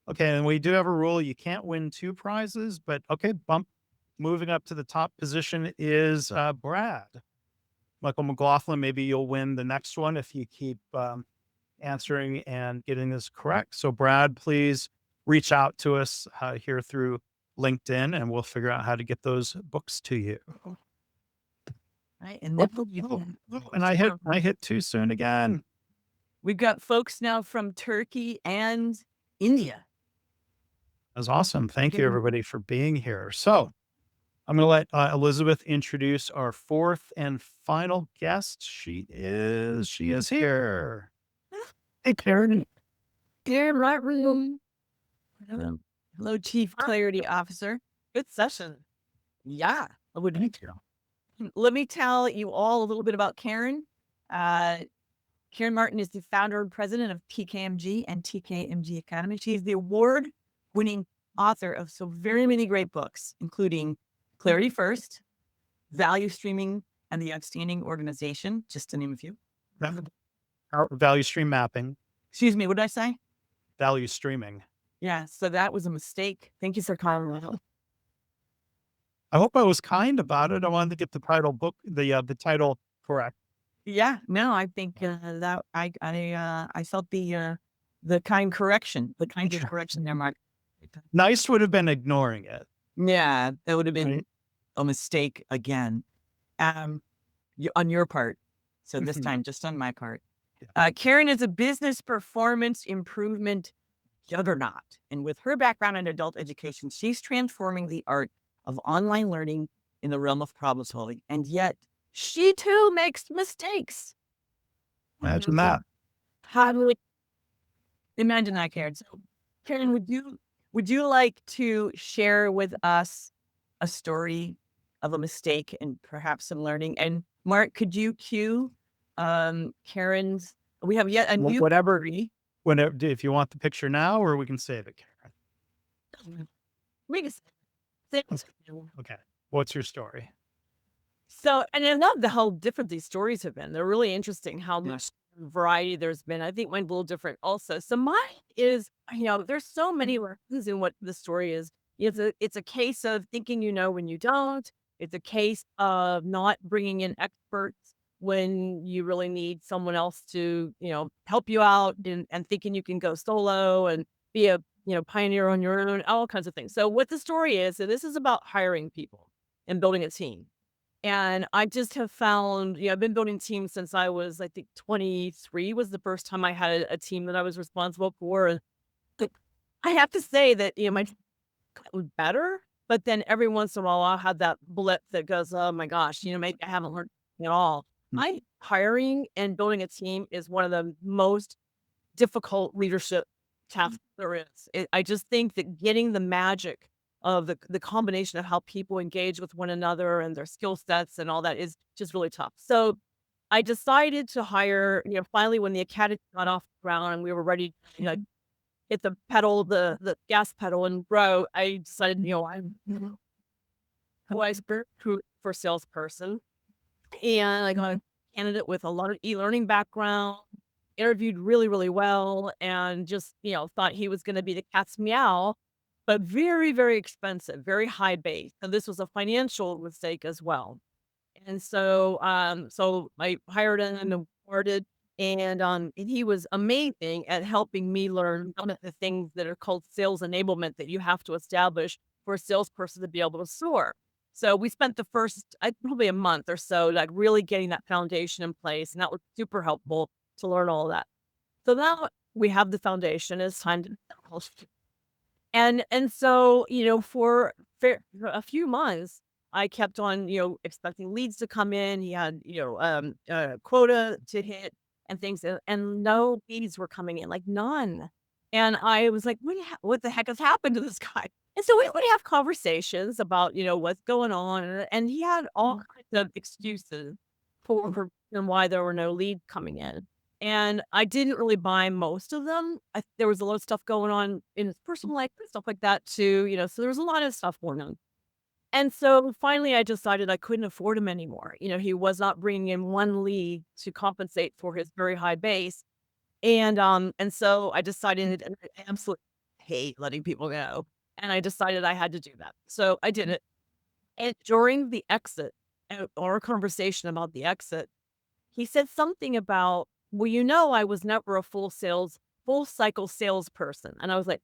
Okay, and we do have a rule. You can't win 2 prizes, but okay, moving up to the top position is Brad. Michael McLaughlin, maybe you'll win the next one if you keep answering and getting this correct. So Brad, please reach out to us here through LinkedIn, and we'll figure out how to get those books to you. Right, and I hit too soon again. We've got folks now from Turkey and India. That's awesome. Thank you, everybody, for being here. So I'm going to let Elisabeth introduce our fourth and final guest. She is here. Hey, Karen. Karen, right room. Hello, Chief Clarity Officer. Good session. Yeah. Thank you. Let me tell you all a little bit about Karen. Karen Martin is the founder and president of TKMG and TKMG Academy. She's the award-winning author of so very many great books, including Clarity First, Value Streaming, and The Outstanding Organization, just to name a few. Value stream mapping, Excuse me, what did I say? value streaming. Yeah, so that was a mistake. Thank you, Sir Colorado. I hope I was kind about it. I wanted to get the title correct. Yeah, no, I think that I felt the kind correction, the kind of correction there, Mark. Nice would have been ignoring it. Yeah, that would have been Right. a mistake again, on your part. So this Mhm. time, just on my part. Karen is a business performance improvement juggernaut, and with her background in adult education, she's transforming the art of online learning in the realm of problem solving. And yet, she too makes mistakes. Imagine that. How do we imagine that, Karen? So, Karen, would you like to share with us a story of a mistake and perhaps some learning? And Mark, could you cue Karen's? We have yet a new Whatever. story. Whenever, if you want the picture now, or we can save it, Karen. We can say- Okay. What's your story? So, and I love how different these stories have been. They're really interesting how much variety there's been. I think mine's a little different also. So mine is, there's so many lessons in what the story is. It's a case of thinking you know when you don't. It's a case of not bringing in experts when you really need someone else to, help you out and thinking you can go solo and be a, pioneer on your own, all kinds of things. So what the story is, so this is about hiring people and building a team. And I just have found, I've been building teams since I was, I think 23 was the first time I had a team that I was responsible for. And I have to say that, my team was better, but then every once in a while I'll have that blip that goes, oh my gosh, maybe I haven't learned at all. My hiring and building a team is one of the most difficult leadership tasks there is. I just think that getting the magic of the combination of how people engage with one another and their skill sets and all that is just really tough. So I decided to hire, finally when the academy got off the ground and we were ready to hit the pedal, the gas pedal and grow, I decided, I'm for salesperson. And I got a candidate with a lot of e-learning background, interviewed really, really well, and just, thought he was going to be the cat's meow, but very, very expensive, very high base. And this was a financial mistake as well. And so, so I hired him and awarded, and he was amazing at helping me learn some of the things that are called sales enablement that you have to establish for a salesperson to be able to soar. So we spent the first probably a month or so, like really getting that foundation in place, and that was super helpful to learn all of that. So now we have the foundation. It's time to and so for a few months, I kept on expecting leads to come in. He had quota to hit and things, and no leads were coming in, like none. And I was like, what the heck has happened to this guy? And so we would have conversations about what's going on, and he had all kinds of excuses for and why there were no leads coming in. And I didn't really buy most of them. There was a lot of stuff going on in his personal life and stuff like that too, so there was a lot of stuff going on. And so finally I decided I couldn't afford him anymore. He was not bringing in one lead to compensate for his very high base. And so I decided, and I absolutely hate letting people go. And I decided I had to do that. So I did it. And during the exit, our conversation about the exit, he said something about, well, I was never a full cycle salesperson. And I was like,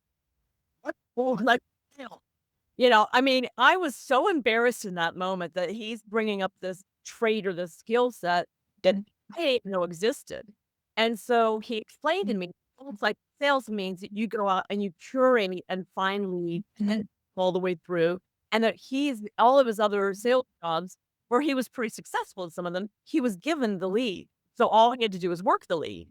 what? Full like sales? I mean, I was so embarrassed in that moment that he's bringing up this trait or this skill set that I didn't know existed. And so he explained to me, it's like sales means that you go out and you curate and find leads and all the way through. And that all of his other sales jobs where he was pretty successful in some of them, he was given the lead. So all he had to do was work the lead.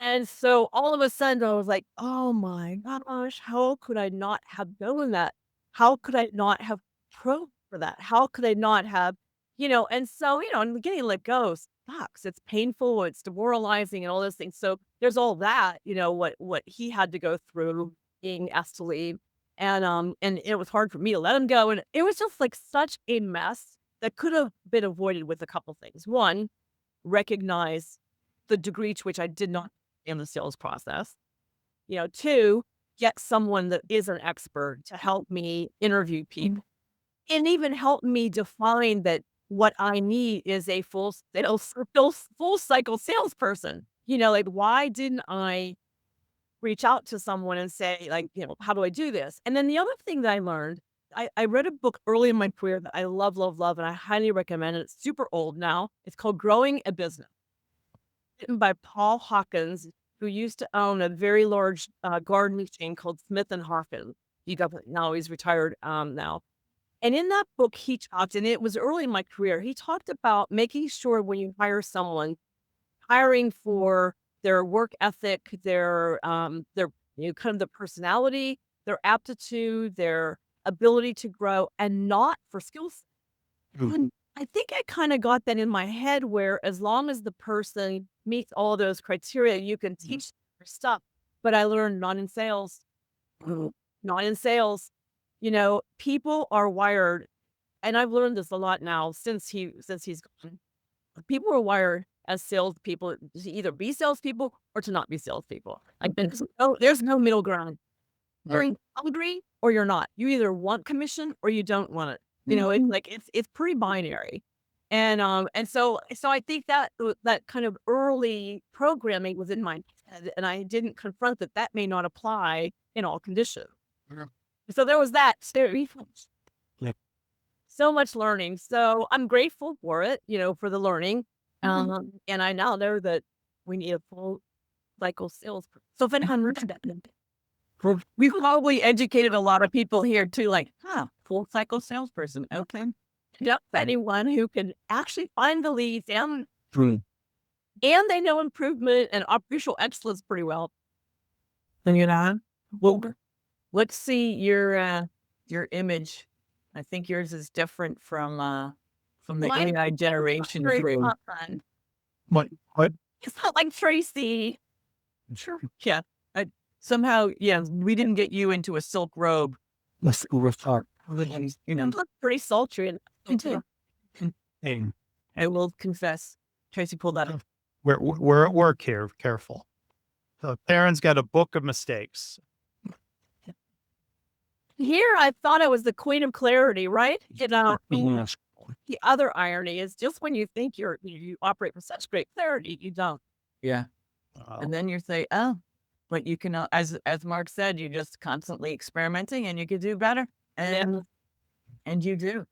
And so all of a sudden I was like, oh my gosh, how could I not have known that? How could I not have probed for that? How could I not have, and so, and getting let go sucks. It's painful, it's demoralizing and all those things. So there's all that, what he had to go through being asked to leave. And it was hard for me to let him go. And it was just like such a mess that could have been avoided with a couple things. One, recognize the degree to which I did not in the sales process. Two, get someone that is an expert to help me interview people and even help me define that what I need is a full cycle salesperson. Like, why didn't I reach out to someone and say, like, how do I do this? And then the other thing that I learned, I read a book early in my career that I love, love, love, and I highly recommend it. It's super old now. It's called Growing a Business, written by Paul Hawkins, who used to own a very large gardening chain called Smith and Harkin. Now he's retired now. And in that book, he talked, and it was early in my career, he talked about making sure when you hire someone, hiring for their work ethic, their kind of the personality, their aptitude, their ability to grow, and not for skills. And I think I kind of got that in my head where as long as the person meets all those criteria, you can teach their stuff. But I learned not in sales. Not in sales. People are wired, and I've learned this a lot now since he's gone. People are wired as salespeople to either be salespeople or to not be salespeople. Like there's no middle ground. You're hungry or you're not. You either want commission or you don't want it. It's pretty binary. And so I think that kind of early programming was in my head, and I didn't confront that may not apply in all conditions. So there was that. So much learning. So I'm grateful for it, for the learning. And I now know that we need a full cycle salesperson. So if we probably educated a lot of people here too, like, full cycle salesperson. Okay. Yep. Anyone who can actually find the leads and they know improvement and operational excellence pretty well. Then well, let's see your image. I think yours is different from the AI generation. What? It's not like Tracy. Sure. Yeah. Somehow, we didn't get you into a silk robe. Let's go with our. Look pretty sultry. Hey, I will confess, Tracy pulled that off. we're at work here. Careful. So Karen's got a book of mistakes. Here, I thought I was the queen of clarity, right? The other irony is just when you think you operate with such great clarity, you don't. Yeah. And then you say, but you can, as Mark said, you're just constantly experimenting and you could do better. And you do.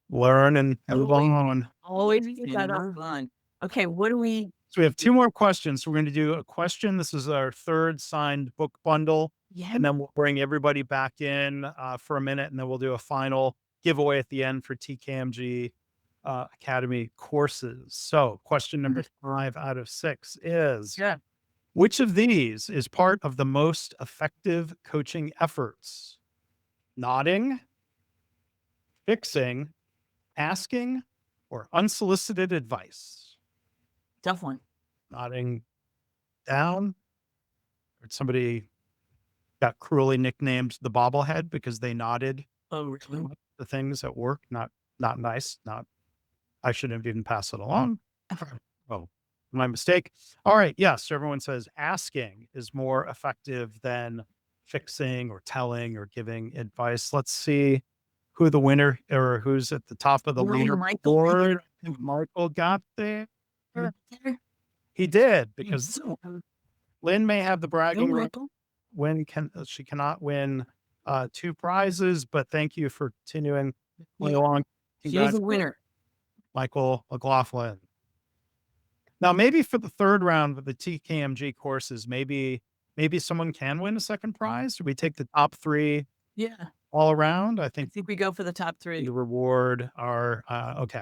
Learn and move on. Always And do better. move on. Okay, what do we? So we have two more questions. So we're going to do a question. This is our third signed book bundle. Yeah. And then we'll bring everybody back in for a minute, and then we'll do a final giveaway at the end for TKMG Academy courses. So question number 5 out of 6 is, which of these is part of the most effective coaching efforts? Nodding, fixing, asking, or unsolicited advice? Tough one. Nodding down. Or somebody got cruelly nicknamed the bobblehead because they nodded Oh, really? the things at work. Not nice. I shouldn't have even passed it along. Oh, my mistake. All right. Yes. Everyone says asking is more effective than fixing or telling or giving advice. Let's see who the winner or who's at the top of the leaderboard. Michael got there. He did, because Lynn may have the bragging right. She cannot win 2 prizes, but thank you for continuing along. She's a winner. Michael McLaughlin. Now, maybe for the third round of the TKMG courses, maybe someone can win a second prize. Do we take the top 3 all around? I think we go for the top 3. The reward are okay.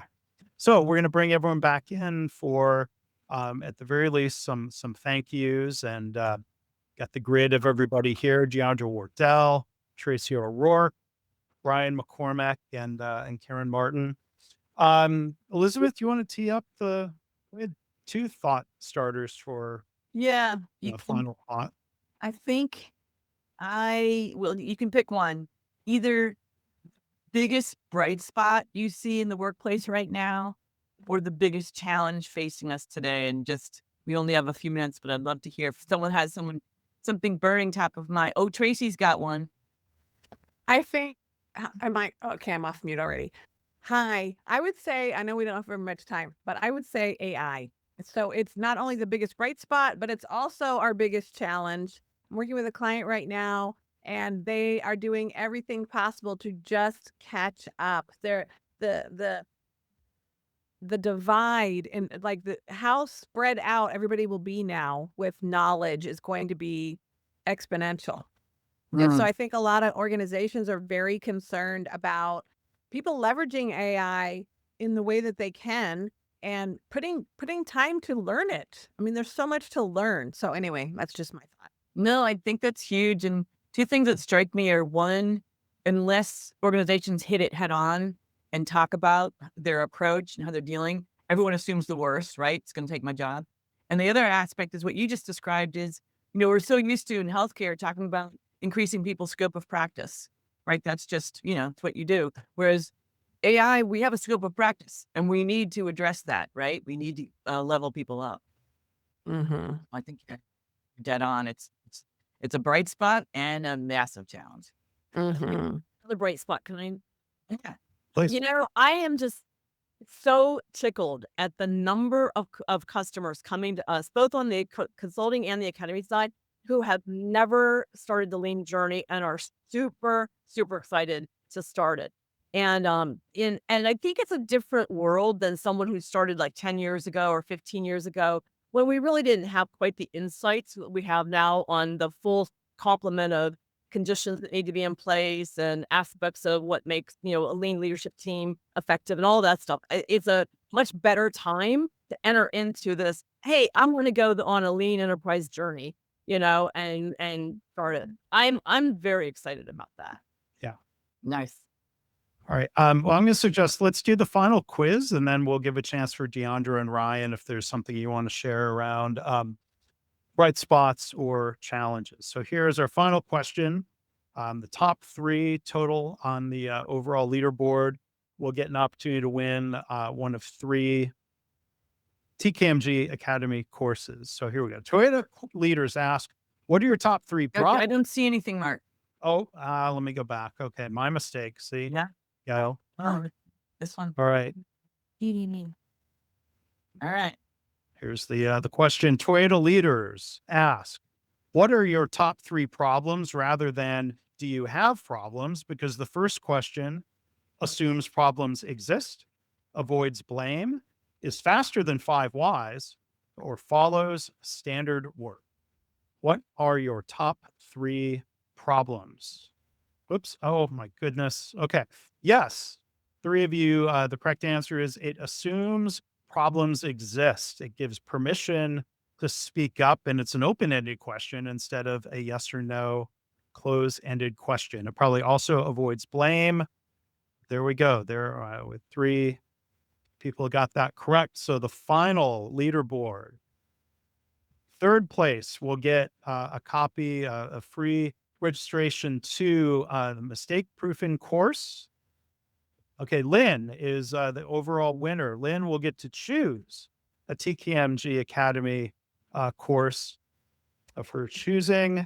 So we're going to bring everyone back in for, at the very least, some thank yous, and got the grid of everybody here: Deondra Wardelle, Tracy O'Rourke, Brian McCormack, and Karen Martin. Elisabeth, you want to tee up we had 2 thought starters for the final thought? I think Well, you can pick one. Either biggest bright spot you see in the workplace right now, or the biggest challenge facing us today. And just, we only have a few minutes, but I'd love to hear if someone has something burning top of mind. Oh, Tracy's got one. I think okay, I'm off mute already. Hi. I would say, I know we don't have very much time, but I would say AI. So it's not only the biggest bright spot, but it's also our biggest challenge. I'm working with a client right now, and they are doing everything possible to just catch up. The the divide and like how spread out everybody will be now with knowledge is going to be exponential. And so I think a lot of organizations are very concerned about people leveraging AI in the way that they can and putting time to learn it. I mean, there's so much to learn. So anyway, that's just my thought. No, I think that's huge. And two things that strike me are, one, unless organizations hit it head on and talk about their approach and how they're dealing, everyone assumes the worst, right? It's going to take my job. And the other aspect is what you just described is, we're so used to in healthcare talking about increasing people's scope of practice, right? That's just, it's what you do. Whereas AI, we have a scope of practice and we need to address that, right? We need to level people up. Mm-hmm. I think you're dead on. It's a bright spot and a massive challenge. Mm-hmm. Another bright spot. Can I? Yeah. Please. I am just so tickled at the number of customers coming to us, both on the consulting and the academy side, who have never started the lean journey and are super, super excited to start it. And and I think it's a different world than someone who started like 10 years ago or 15 years ago, when we really didn't have quite the insights that we have now on the full complement of conditions that need to be in place and aspects of what makes, a lean leadership team effective and all that stuff. It's a much better time to enter into this. Hey, I'm going to go on a lean enterprise journey, and start it. I'm very excited about that. Yeah. Nice. All right. Well, I'm going to suggest let's do the final quiz, and then we'll give a chance for Deondra and Ryan if there's something you want to share around bright spots or challenges. So here's our final question. The top 3 total on the overall leaderboard will get an opportunity to win one of 3 TKMG Academy courses. So here we go. Toyota leaders ask, what are your top 3 Okay, I don't see anything, Mark. Oh, let me go back. Okay, my mistake. See? Yeah. Gail. Oh, this one. All right. All right. Here's the question. Toyota leaders ask, what are your top 3 problems rather than do you have problems? Because the first question assumes problems exist, avoids blame, is faster than 5 whys, or follows standard work. What are your top 3 problems? Oops. Oh my goodness. Okay. Yes. 3 of you, the correct answer is it assumes problems exist. It gives permission to speak up, and it's an open-ended question instead of a yes or no close-ended question. It probably also avoids blame. There we go. There with 3 people got that correct. So the final leaderboard, 3rd place will get a copy, a free registration to the mistake proofing course. Okay, Lynn is the overall winner. Lynn will get to choose a TKMG Academy course of her choosing.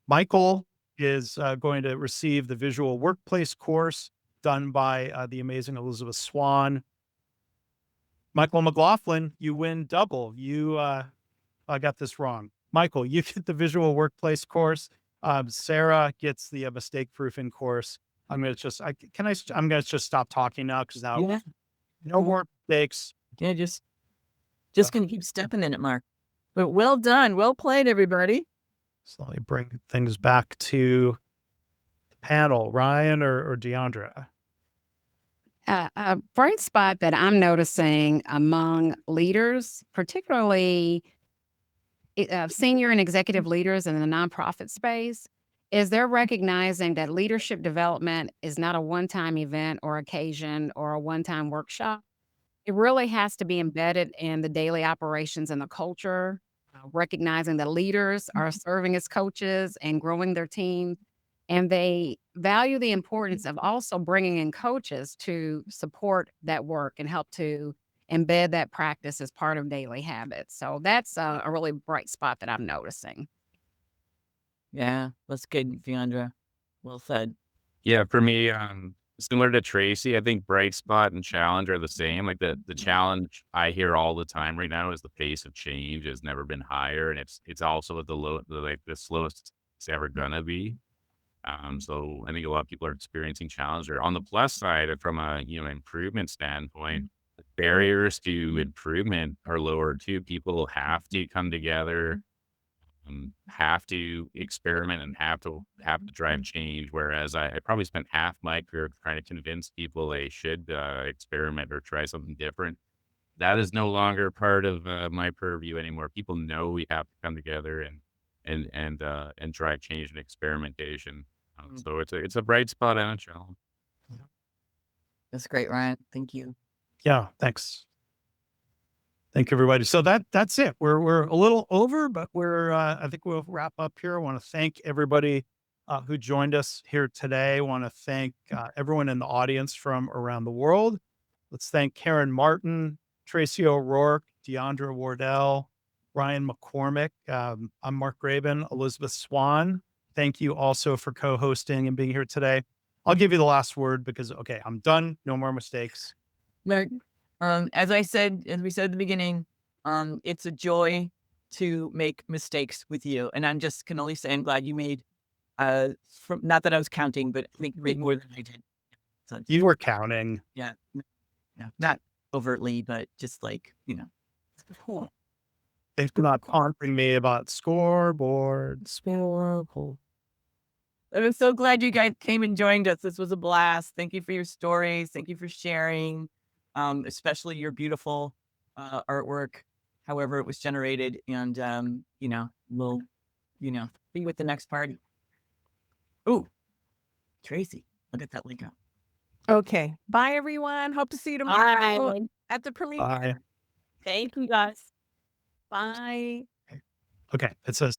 Michael is going to receive the visual workplace course done by the amazing Elisabeth Swan. Michael McLaughlin, you win double. I got this wrong. Michael, you get the visual workplace course. Sarah gets the mistake proofing course. I'm going to just stop talking now because now no more mistakes. Yeah, just gonna keep stepping in it, Mark. But well done. Well played, everybody. So let me bring things back to the panel. Ryan or Deondra? A bright spot that I'm noticing among leaders, particularly senior and executive leaders in the nonprofit space, is they're recognizing that leadership development is not a one-time event or occasion or a one-time workshop. It really has to be embedded in the daily operations and the culture recognizing that leaders are serving as coaches and growing their team. And they value the importance of also bringing in coaches to support that work and help to embed that practice as part of daily habits. So that's a really bright spot that I'm noticing. Yeah, that's good, Deondra. Well said. Yeah, for me, similar to Tracy, I think bright spot and challenge are the same. Like the challenge I hear all the time right now is the pace of change has never been higher, and it's also at the slowest it's ever gonna be. So I think a lot of people are experiencing challenge. Or on the plus side, from a improvement standpoint, the barriers to improvement are lower too. People have to come together, have to experiment, and have to drive change. Whereas I probably spent half my career trying to convince people they should experiment or try something different. That is no longer part of my purview anymore. People know we have to come together and drive change and experimentation. So it's a bright spot and a challenge. That's great, Ryan. Thank you. Yeah, thanks. Thank you, everybody. So that's it. We're a little over, but I think we'll wrap up here. I want to thank everybody who joined us here today. I want to thank everyone in the audience from around the world. Let's thank Karen Martin, Tracy O'Rourke, Deondra Wardelle, Ryan McCormack. I'm Mark Graban, Elisabeth Swan. Thank you also for co-hosting and being here today. I'll give you the last word because, okay, I'm done. No more mistakes. Mark, as we said at the beginning, it's a joy to make mistakes with you. And I'm just can only say I'm glad you made, not that I was counting, but I think you made more than I did. So, You were counting. yeah, not overtly, but just like, They're not taunting me about scoreboards. I'm so glad you guys came and joined us. This was a blast. Thank you for your stories. Thank you for sharing, especially your beautiful artwork, however it was generated. And, we'll, be with the next party. Ooh, Tracy, look at that link up. Okay. Bye, everyone. Hope to see you tomorrow Bye. at the premiere. Bye. Thank you, guys. Bye. Okay, it says